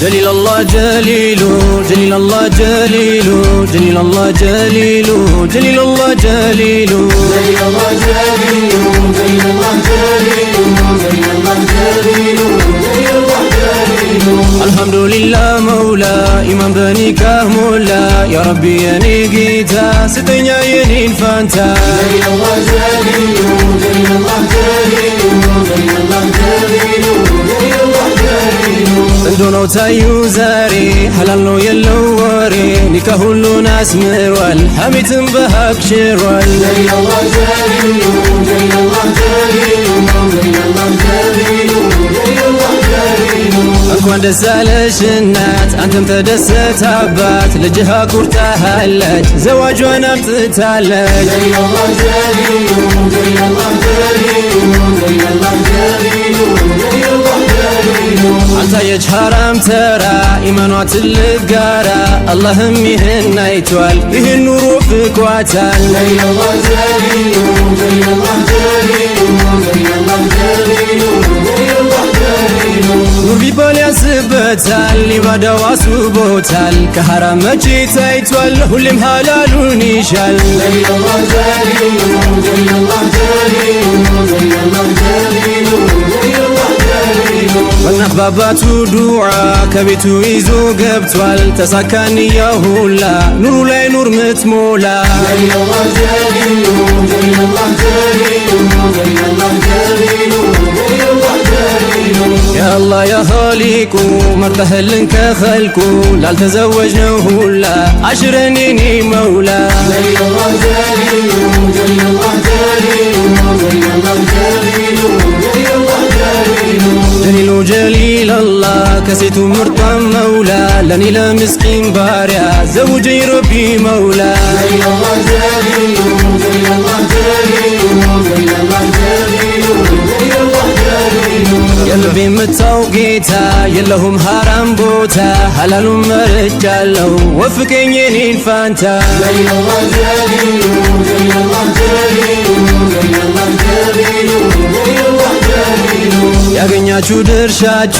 جليل الله جليل جليل الله جليل جليل الله جليل جليل الله جليل جليل الله جليل جليل الله جليل جليل الله جليل جليل الله جليل الحمد لله مولا إمام بنيك مولا يا ربي يا نيجيتا ستنيا ينين فانتا جليل الله جليل جليل الله جليل جليل الله جليل جليل الله جليل عندنا تايو زاري حلالو يلو وري نكا هلو ناس مروال حميت بهاك شروال جليل الله جليل جليل الله جليل جليل الله جليل جليل الله جليل እንኳን ደስ አለሽ እናት አንተም ተደሰት አባት ልጅህ ኩርታሃለች ዘዋጇን አምጥታለች جليل الله جليل جليل الله جليل جليل الله جليل جليل الله جليل አንተ የሐራም ተራ ኢማኗ ትልቅ ጋራ አላህም ይህን አይቷል ይህን ኑሮ ፍቋታል جليل الله جليل جليل الله جليل جليل الله جليل جليل الله جليل ኑር ቢባል ያስበታል ኢባዳው አስቦታል ከሐራም መቼ ታይቷል ሁሌም ሐላሉን ይሻል جليل الله جليل جليل الله جليل جليل الله جليل جليل الله جليل በእናት ባባቱ ዱዓ ከቤቱ ይዞ ገብቷል ተሳካን ያሁላ ኑሩ ላይ ኑር ምትሞላ جليل الله جليل جليل الله جليل جليل الله جليل جليل الله جليل يا الله يا خالق مرتهلن كخلقو ላልተዘወጅነው ሁላ አሽረኒኒ መውላ جليل الله جليل جليل الله جليل جليل الله جليل جليل الله جليل جليل جليل الله كسيت مرطا مولا لني لمسكين باريا زوجي ربي مولا جليل الله جليل جليل الله جليل جليل الله جليل جليل الله جليل يلبي متوقيتا يلهم حرام بوتا حلال مرجالو وفقني نين فانتا جليل الله جليل جليل الله جليل جليل الله جليل جليل الله جليل ያገኛችሁ ድርሻችሁ